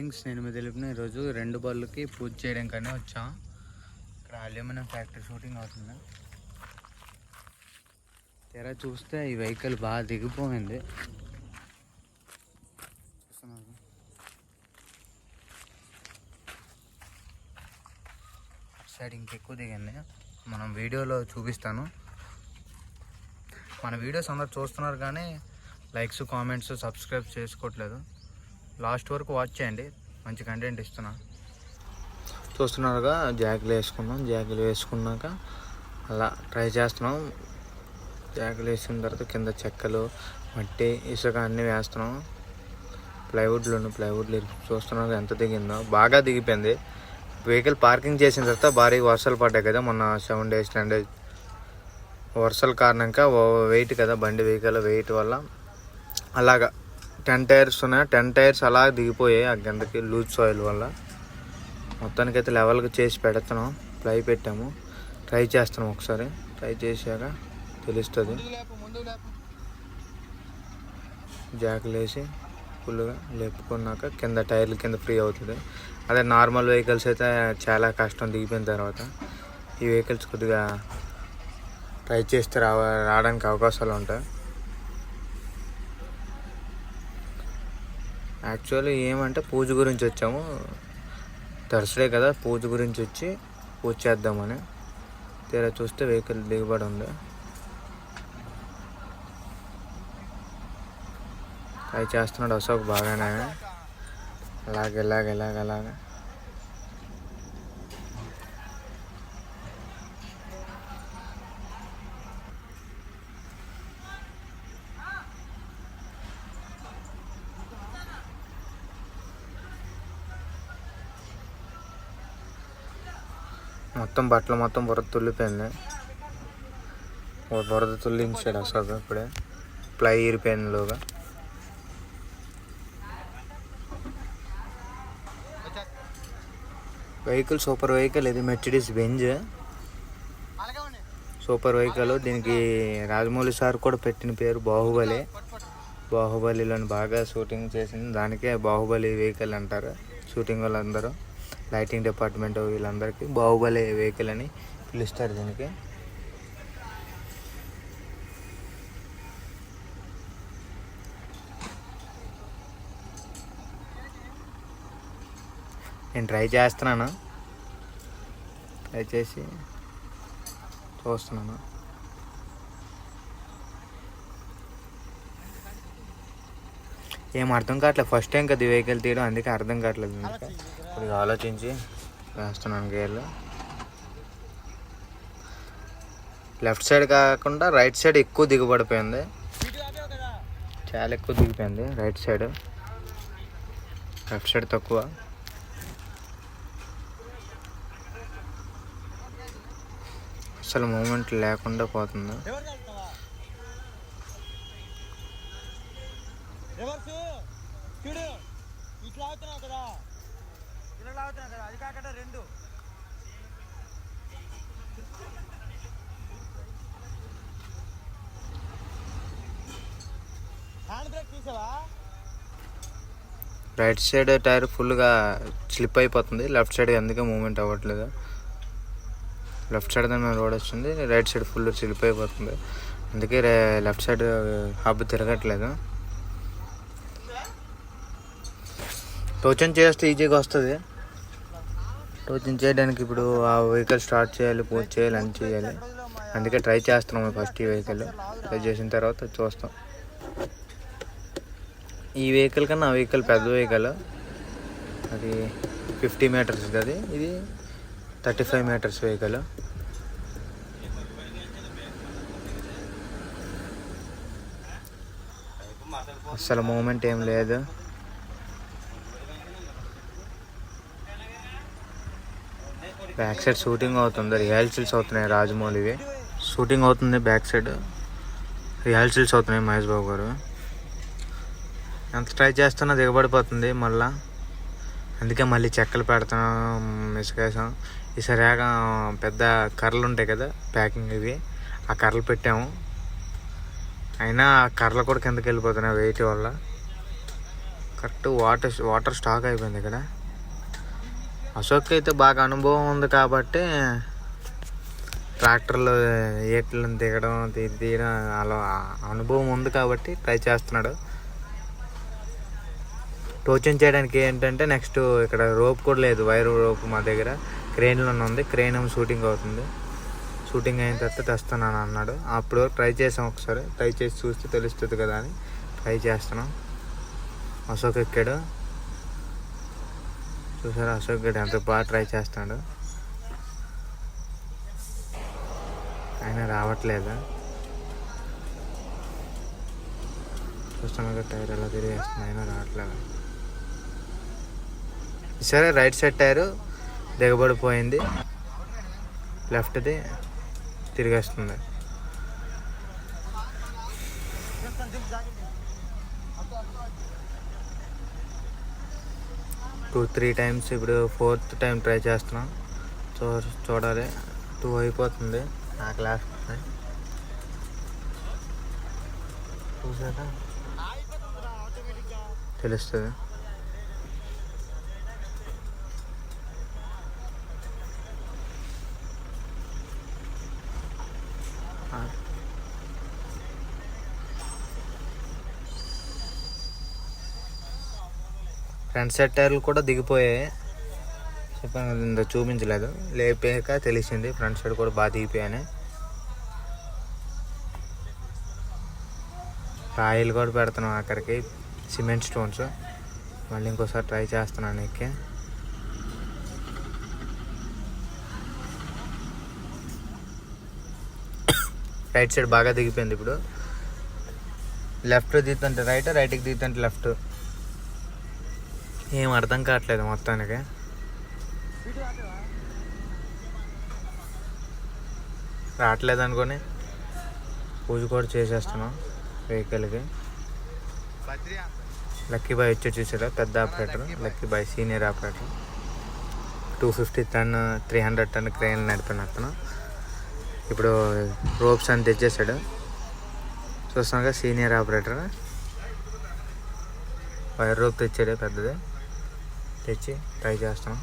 Friends, నేను మీ తెలుపున ఈరోజు 2 బళ్ళకి పూజ చేయడానికనే వచ్చాం. ఇక్కడ అల్యూమినియం ఫ్యాక్టరీ షూటింగ్ అవుతుంది. తెర చూస్తే ఈ వెహికల్ బాగా దిగిపోయింది. సైడ్ ఇంకెక్కువ దిగింది. మనం వీడియోలో చూపిస్తాను. మన వీడియోస్ అందరు చూస్తున్నారు కానీ లైక్స్, కామెంట్స్, సబ్స్క్రైబ్ చేసుకోవట్లేదు. లాస్ట్ వరకు వాచ్ చేయండి, మంచి కంటెంట్ ఇస్తున్నా. చూస్తున్నారుగా, జాకీలు వేసుకున్నాం. జాకీలు వేసుకున్నాక అలా ట్రై చేస్తున్నాం. జాకీలు వేసిన తర్వాత కింద చెక్కలు, మట్టి, ఇసుక అన్నీ వేస్తున్నాం. ప్లైవుడ్లు చూస్తున్నారు ఎంత దిగిందో. బాగా దిగిపోయింది. వెహికల్ పార్కింగ్ చేసిన తర్వాత భారీ వర్షాలు పడ్డాయి కదా మొన్న 7 days 10 days. వర్షాల కారణంగా వెయిట్ కదా బండి, వెహికల్ వెయిట్ వల్ల అలాగా 10 టైర్స్ ఉన్నాయి. 10 టైర్స్ అలా దిగిపోయాయి ఆ కిందకి లూజ్ సాయిల్ వల్ల. మొత్తానికైతే లెవెల్గా చేసి పెడుతున్నాం. ప్లై పెట్టాము, ట్రై చేస్తున్నాం. ఒకసారి ట్రై చేశాక తెలుస్తుంది. జాకీలు వేసి ఫుల్గా లేపుకున్నాక కింద టైర్లు కింద ఫ్రీ అవుతుంది. అదే నార్మల్ వెహికల్స్ అయితే చాలా కష్టం దిగిపోయిన తర్వాత. ఈ వెహికల్స్ కొద్దిగా ట్రై చేస్తే రావడానికి అవకాశాలు ఉంటాయి. యాక్చువల్లీ ఏమంటే పూజ గురించి వచ్చాము. థర్స్డే కదా, పూజ గురించి వచ్చి పూజ చేద్దామని. తీరా చూస్తే వెహికల్ దిగుబడి ఉంది. ట్రై చేస్తున్నాడు అశోక్ బాగానే. అలాగే మొత్తం బట్టలు మొత్తం బురద తుల్లిపోయింది. బురద తుల్లించాడు అశోక్. ఇప్పుడే ప్లై ఇరిపోయినలోగా. Vehicle super vehicle. ఇది మెర్సిడీస్ బెంజ్ సూపర్ వెహికల్. దీనికి రాజమౌళి సార్ కూడా పెట్టిన పేరు బాహుబలి. బాహుబలిలోని బాగా షూటింగ్ చేసింది, దానికే బాహుబలి వెహికల్ అంటారు షూటింగ్ వాళ్ళందరూ. లైటింగ్ డిపార్ట్మెంట్ వీళ్ళందరికీ బాహుబలి వెహికల్ అని పిలుస్తారు దీనికి. నేను ట్రై చేస్తున్నాను. ట్రై చేసి చూస్తున్నాను. ఏం అర్థం కావట్లేదు. ఫస్ట్ టైం కదా వెహికల్ తీయడం, అందుకే అర్థం కావట్లేదు. కొద్దిగా ఆలోచించి వేస్తున్నాను గేర్లు. లెఫ్ట్ సైడ్ కాకుండా రైట్ సైడ్ ఎక్కువ దిగుబడిపోయింది. చాలా ఎక్కువ దిగిపోయింది రైట్ సైడ్. లెఫ్ట్ సైడ్ తక్కువ. అసలు మూమెంట్ లేకుండా పోతుంది. రైట్ సైడ్ టైర్ ఫుల్గా స్లిప్ అయిపోతుంది. లెఫ్ట్ సైడ్ అందుకే మూమెంట్ అవ్వట్లేదు. లెఫ్ట్ సైడ్ మేము రోడ్ వస్తుంది, రైట్ సైడ్ ఫుల్ స్లిప్ అయిపోతుంది. అందుకే లెఫ్ట్ సైడ్ హబ్ తిరగట్లేదు. టోచన్ చేస్తే ఈజీగా వస్తుంది. టోచన్ చేయడానికి ఇప్పుడు ఆ వెహికల్ స్టార్ట్ చేయాలి, పూజ చేయాలి, అన్నీ చేయాలి. అందుకే ట్రై చేస్తున్నాము ఫస్ట్ ఈ వెహికల్. ట్రై చేసిన తర్వాత చూస్తాం. ఈ వెహికల్ కన్నా ఆ వెహికల్ పెద్ద వెహికల్. అది 50 meters అది, ఇది 35 meters వెహికల్. అసలు మూమెంట్ ఏం లేదు. బ్యాక్ సైడ్ షూటింగ్ అవుతుంది, రిహార్సల్స్ అవుతున్నాయి. రాజమౌళివి షూటింగ్ అవుతుంది. బ్యాక్ సైడ్ రిహార్సల్స్ అవుతున్నాయి. మహేష్ బాబు గారు ఎంత ట్రై చేస్తున్నా దిగబడిపోతుంది మళ్ళా. అందుకే మళ్ళీ చెక్కలు పెడతాం, ఇసుకేసాం. ఈసారిగా పెద్ద కర్రలు ఉంటాయి కదా ప్యాకింగ్, ఇవి ఆ కర్రలు పెట్టాము. అయినా ఆ కర్రలు కూడా కిందకి వెళ్ళిపోతున్నాయి వెయిట్ వల్ల. కరెక్ట్ వాటర్ స్టాక్ అయిపోయింది ఇక్కడ. అశోక్ అయితే బాగా అనుభవం ఉంది కాబట్టి ట్రాక్టర్లు ఏట్లను దిగడం తీయడం అలా అనుభవం ఉంది కాబట్టి ట్రై చేస్తున్నాడు. టోచెన్ చేయడానికి ఏంటంటే నెక్స్ట్ ఇక్కడ రోప్ కూడా లేదు, వైర్ రోప్ మా దగ్గర క్రెయిన్లో ఉంది. క్రెయిన్ షూటింగ్ అవుతుంది, షూటింగ్ అయిన తర్వాత తెస్తానని అన్నాడు. అప్పుడు ట్రై చేసాం, ఒకసారి ట్రై చేసి చూస్తే తెలుస్తుంది కదా అని ట్రై చేస్తున్నాం. అశోక్ ఎక్కాడు, చూసారా అశోక్ గడ్ ఎంత బాగా ట్రై చేస్తున్నాడు. ఆయన రావట్లేదు, చూస్తున్నాడు టైర్ ఎలా తిరిగేస్తుంది, అయినా రావట్లేదు. సరే రైట్ సైడ్ టైరు దిగబడిపోయింది, లెఫ్ట్ది తిరిగేస్తుంది. 2-3 టైమ్స్, ఇప్పుడు 4th టైం ట్రై చేస్తున్నాం. చూడాలి, 2 అయిపోతుంది నా క్లాస్ చూసాక తెలుస్తుంది. ఫ్రంట్ సైడ్ టైర్లు కూడా దిగిపోయాయి, చెప్పాను కదా, ఇంత చూపించలేదు, లేపాక తెలిసింది ఫ్రంట్ సైడ్ కూడా బాగా దిగిపోయాయి. రాయిలు కూడా పెడుతున్నాం అక్కడికి, సిమెంట్ స్టోన్స్. మళ్ళీ ఇంకోసారి ట్రై చేస్తున్నాను ఎక్కి. రైట్ సైడ్ బాగా దిగిపోయింది. ఇప్పుడు లెఫ్ట్ దిగుతుంటే రైట్, రైట్కి దిగుతుంటే లెఫ్ట్, ఏం అర్థం కావట్లేదు మొత్తానికి. రావట్లేదు అనుకొని పూజ కూడా చేసేస్తున్నాం వెహికల్కి. లక్కీ బాయ్ వచ్చి చూసారా, పెద్ద operator lucky boy, senior operator. 250 ton 300 ton crane నడిపిన అతను. ఇప్పుడు రోప్స్ అని తెచ్చేసాడు, చూస్తున్నాగా సీనియర్ ఆపరేటర్. వైర్ రోప్ తెచ్చాడు పెద్దది, తెచ్చి ట్రై చేస్తున్నాం.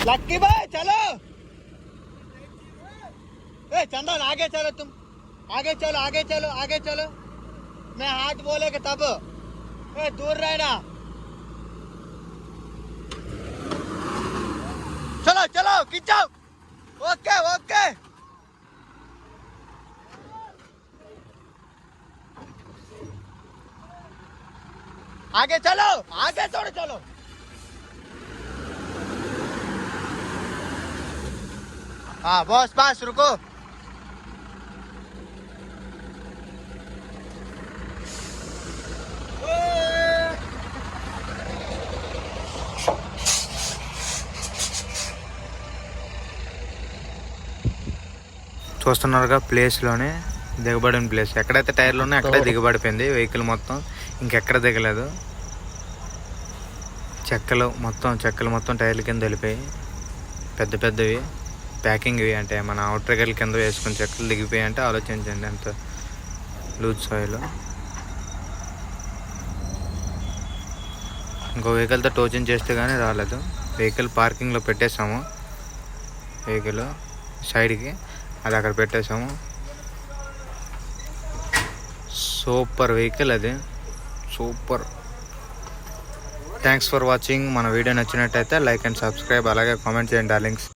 लक्की भाई चलो, ए चंदन आगे चलो, तुम आगे चलो, आगे चलो, आगे चलो, मैं हाथ बोलेगा तब, ए दूर रहना, चलो चलो खींचो, ओके ओके, आगे चलो, आगे थोड़े चलो. हाँ बॉस, बस रुको. చూస్తున్నారుగా ప్లేస్లోనే దిగబడిన ప్లేస్, ఎక్కడైతే టైర్లు ఉన్నాయో అక్కడే దిగబడిపోయింది వెహికల్ మొత్తం, ఇంకెక్కడ దిగలేదు. చెక్కలు మొత్తం టైర్ల కింద వెళ్ళిపోయి, పెద్ద పెద్దవి ప్యాకింగ్ ఇవి, అంటే మన అవుట్రిగల్ కింద వేసుకుని చెక్కలు దిగిపోయాయి. అంటే ఆలోచించండి ఎంత లూజ్ సాయిల్. ఇంకో వెహికల్తో టోచెన్ చేస్తే కానీ రాలేదు. వెహికల్ పార్కింగ్లో పెట్టేసాము, వెహికల్ సైడ్కి అది అక్కడ పెట్టేసాము. సూపర్ వెహికల్ అది, సూపర్. Thanks for watching. మన వీడియో నచ్చినట్టయితే లైక్ అండ్ సబ్స్క్రైబ్, అలాగే కామెంట్ చేయండి డార్లింగ్స్.